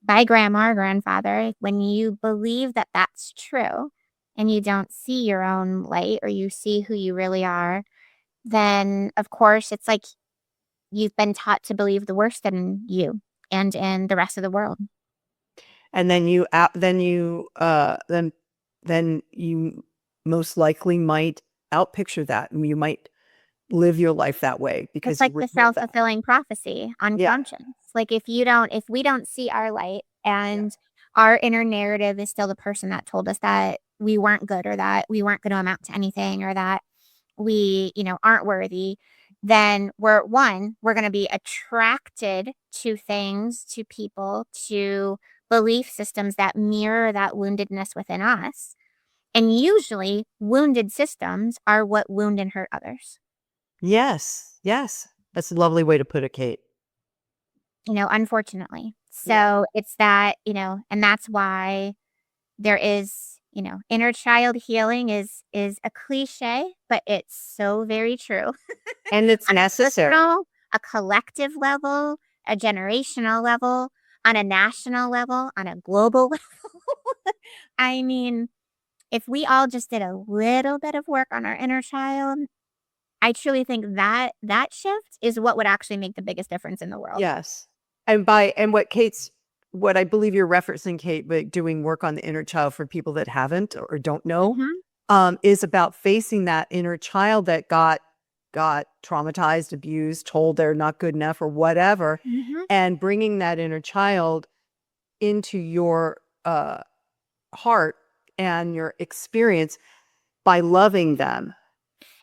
by grandma or grandfather, when you believe that that's true and you don't see your own light, or you see who you really are, then of course it's like you've been taught to believe the worst in you and in the rest of the world. And then you most likely might outpicture that, and you might live your life that way because it's like the self-fulfilling prophecy on conscience. Like if we don't see our light and our inner narrative is still the person that told us that we weren't good, or that we weren't going to amount to anything, or that we, aren't worthy, then we're going to be attracted to things, to people, to belief systems that mirror that woundedness within us. And usually wounded systems are what wound and hurt others. Yes. Yes. That's a lovely way to put it, Kate. Unfortunately. Yeah. So it's that, and that's why there is, inner child healing is a cliche, but it's so very true. And it's On a necessary. personal, a collective level, a generational level, on a national level, on a global level. I mean, if we all just did a little bit of work on our inner child, I truly think that that shift is what would actually make the biggest difference in the world. Yes. And what I believe you're referencing, Kate, but doing work on the inner child for people that haven't or don't know, is about facing that inner child that got traumatized, abused, told they're not good enough or whatever, and bringing that inner child into your heart and your experience by loving them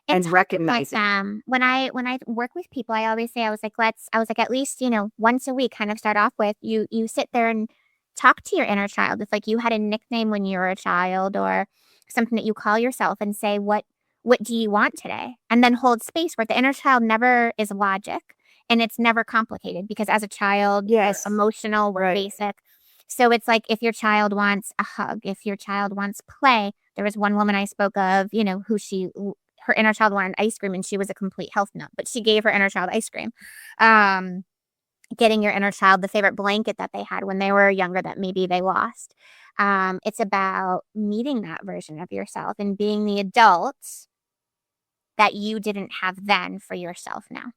and recognizing. When I work with people, I always say, I was like, at least, once a week, kind of start off with you sit there and talk to your inner child. If like you had a nickname when you were a child, or something that you call yourself, and say, what do you want today? And then hold space, where the inner child never is logic and it's never complicated, because as a child, Yes. emotional, we're basic. So it's like, if your child wants a hug, if your child wants play. There was one woman I spoke of, her inner child wanted ice cream, and she was a complete health nut, but she gave her inner child ice cream. Getting your inner child the favorite blanket that they had when they were younger that maybe they lost. It's about meeting that version of yourself and being the adult that you didn't have then for yourself now.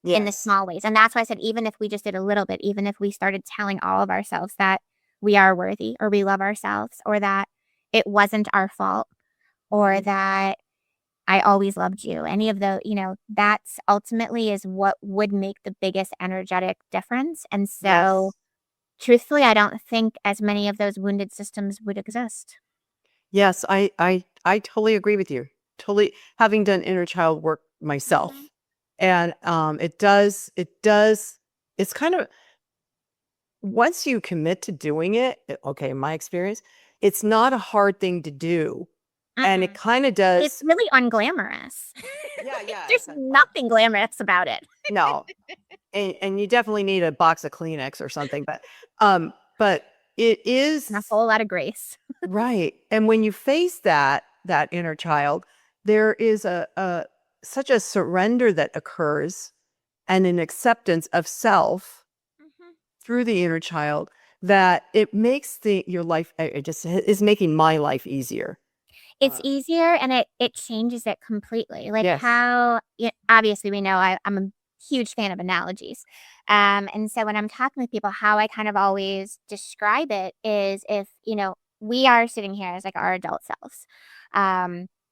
Yes. In the small ways. And that's why I said, even if we just did a little bit, even if we started telling all of ourselves that we are worthy, or we love ourselves, or that it wasn't our fault, or that I always loved you. Any of the, that's ultimately is what would make the biggest energetic difference. And so, truthfully, I don't think as many of those wounded systems would exist. Yes, I totally agree with you. Totally, having done inner child work myself. And it's kind of, once you commit to doing it, okay, in my experience, it's not a hard thing to do. And it kind of does. It's really unglamorous. Yeah. There's nothing glamorous about it. No. And you definitely need a box of Kleenex or something, but it is. And a whole lot of grace. Right. And when you face that inner child, there is such a surrender that occurs, and an acceptance of self through the inner child, that it makes your life, it just is making my life easier. It's easier, and it changes it completely. Like, Yes. how, obviously we know I'm a huge fan of analogies. And so when I'm talking with people, how I kind of always describe it is, if, we are sitting here as like our adult selves.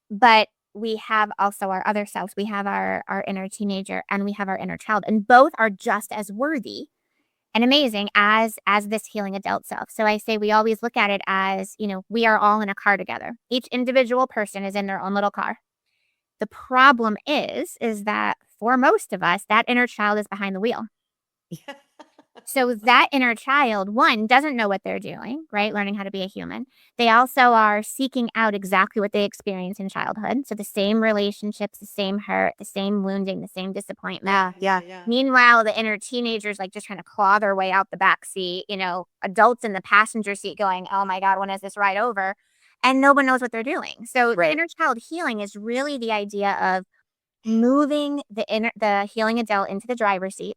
But we have also our other selves. We have our inner teenager, and we have our inner child, and both are just as worthy and amazing as this healing adult self. So I say we always look at it as, we are all in a car together. Each individual person is in their own little car. The problem is that for most of us, that inner child is behind the wheel. So that inner child, one, doesn't know what they're doing, right? Learning how to be a human. They also are seeking out exactly what they experienced in childhood. So the same relationships, the same hurt, the same wounding, the same disappointment. Yeah. Meanwhile, the inner teenager's like just trying to claw their way out the back seat, adults in the passenger seat going, oh my God, when is this ride over? And no one knows what they're doing. So the inner child healing is really the idea of moving the healing adult into the driver's seat.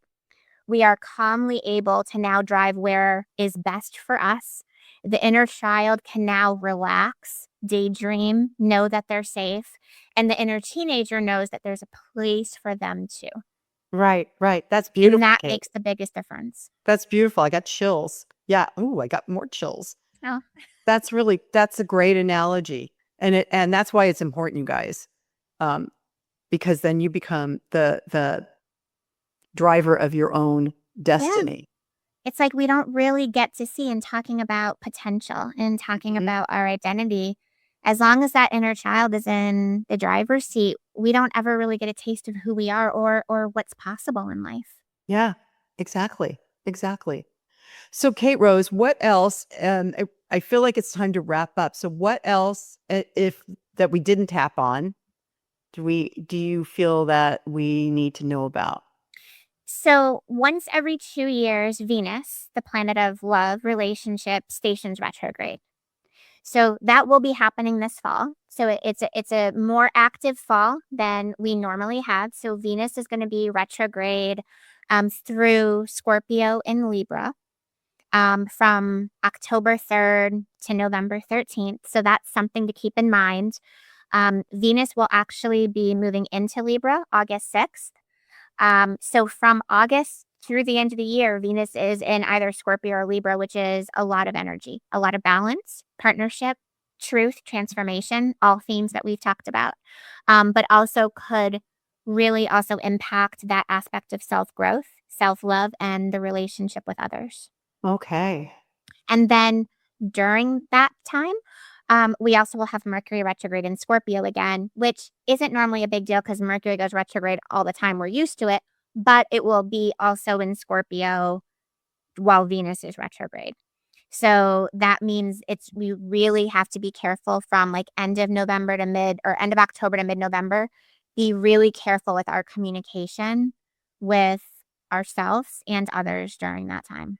We are calmly able to now drive where is best for us. The inner child can now relax, daydream, know that they're safe. And the inner teenager knows that there's a place for them too. Right. That's beautiful. And that Kate. makes the biggest difference. That's beautiful. I got chills. Yeah. Ooh, I got more chills. Oh. That's a great analogy. And that's why it's important, you guys. Because then you become the driver of your own destiny. It's like we don't really get to see, and talking about potential and talking Mhm. about our identity. As long as that inner child is in the driver's seat, we don't ever really get a taste of who we are or what's possible in life. Yeah, exactly. Exactly. So, Kate Rose, what else? I feel like it's time to wrap up. So, what else, if that we didn't tap on, do you feel that we need to know about? So, once every 2 years, Venus, the planet of love, relationship, stations retrograde. So that will be happening this fall. So it's a more active fall than we normally have. So Venus is going to be retrograde through Scorpio and Libra from October 3rd to November 13th. So that's something to keep in mind. Venus will actually be moving into Libra August 6th. So from August through the end of the year, Venus is in either Scorpio or Libra, which is a lot of energy, a lot of balance, partnership, truth, transformation, all themes that we've talked about. But also could really also impact that aspect of self growth, self love, and the relationship with others. Okay. And then during that time, we also will have Mercury retrograde in Scorpio again, which isn't normally a big deal because Mercury goes retrograde all the time. We're used to it, but it will be also in Scorpio while Venus is retrograde. So that means we really have to be careful from like end of November to end of October to mid November. Be really careful with our communication with ourselves and others during that time.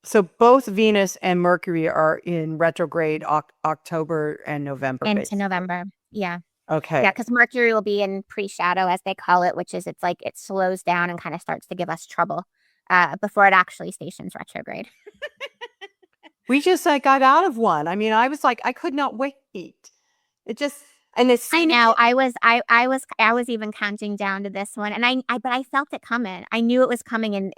So both Venus and Mercury are in retrograde October and November, Into basically. November. Yeah. Okay. Yeah, because Mercury will be in pre-shadow, as they call it, which is it's like it slows down and kind of starts to give us trouble before it actually stations retrograde. We just got out of one. I mean, I was like, I could not wait. It just, and it's, I know. I was even counting down to this one, and but I felt it coming. I knew it was coming, and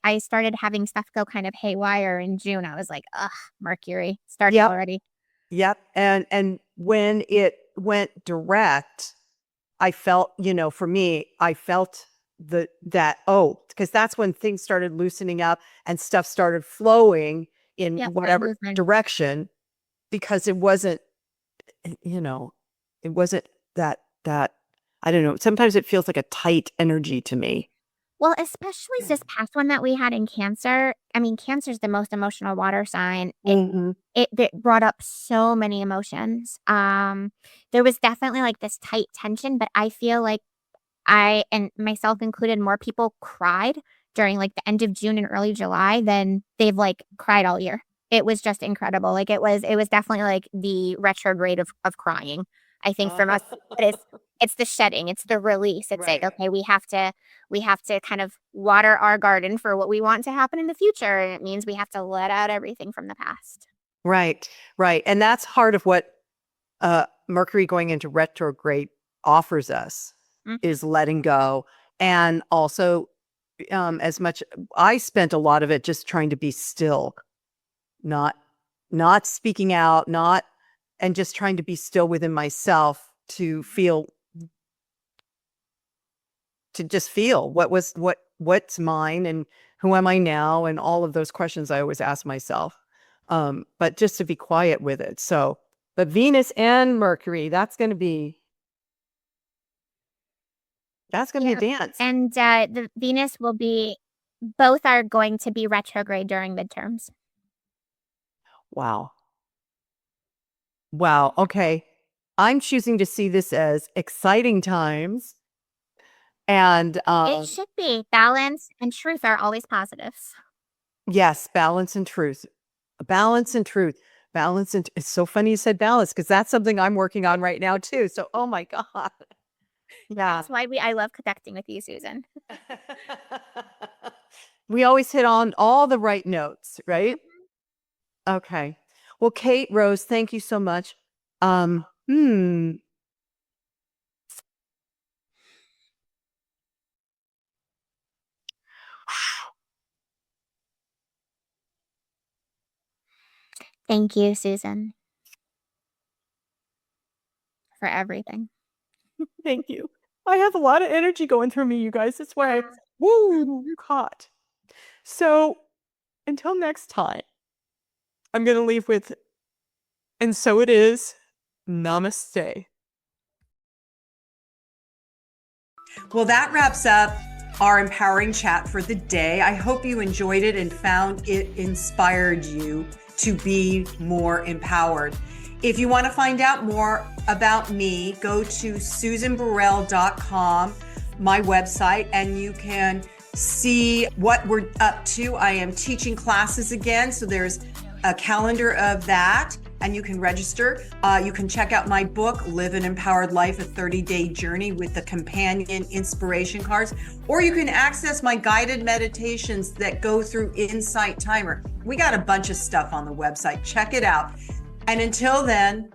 I started having stuff go kind of haywire in June. I was like, ugh, Mercury started yep, already. yep. And when it went direct, I felt, for me, I felt because that's when things started loosening up and stuff started flowing in Yep, that whatever movement. direction, because you know, it wasn't that I don't know. Sometimes it feels like a tight energy to me. Well, especially this past one that we had in Cancer. I mean, Cancer is the most emotional water sign. Hmm. It brought up so many emotions. There was definitely like this tight tension, but I feel like I and myself included, more people cried during like the end of June and early July than they've like cried all year. It was just incredible. Like it was definitely like the retrograde of crying. I think from us, but it's the shedding, it's the release. It's like, Right. okay, we have to kind of water our garden for what we want to happen in the future. And it means we have to let out everything from the past. Right, right. And that's part of what Mercury going into retrograde offers us, Mhm. is letting go. And also, as much I spent a lot of it just trying to be still, not not speaking out, not and just trying to be still within myself to just feel what's mine and who am I now, and all of those questions I always ask myself. But just to be quiet with it. So, but Venus and Mercury, that's gonna be a Yeah. dance. And the Venus will be both are going to be retrograde during midterms. Wow. Wow. Okay. I'm choosing to see this as exciting times. And It should be. Balance and truth are always positives. yes, balance and truth. Balance and truth. Balance and it's so funny you said balance, because that's something I'm working on right now too. So, oh my God. Yeah. That's why I love connecting with you, Susan. We always hit on all the right notes, right? Okay. Well, Kate Rose, thank you so much. Um, hmm. Thank you, Susan, for everything. Thank you. I have a lot of energy going through me, you guys. That's why woo, hot. So until next time, I'm going to leave with, and so it is, namaste. Well, that wraps up our empowering chat for the day. I hope you enjoyed it and found it inspired you to be more empowered. If you want to find out more about me, go to susanburrell.com, my website, and you can see what we're up to. I am teaching classes again, so there's a calendar of that, and you can register. You can check out my book, Live an Empowered Life, a 30-day journey with the companion inspiration cards, or you can access my guided meditations that go through Insight Timer. We got a bunch of stuff on the website. Check it out. And until then,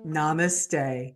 namaste.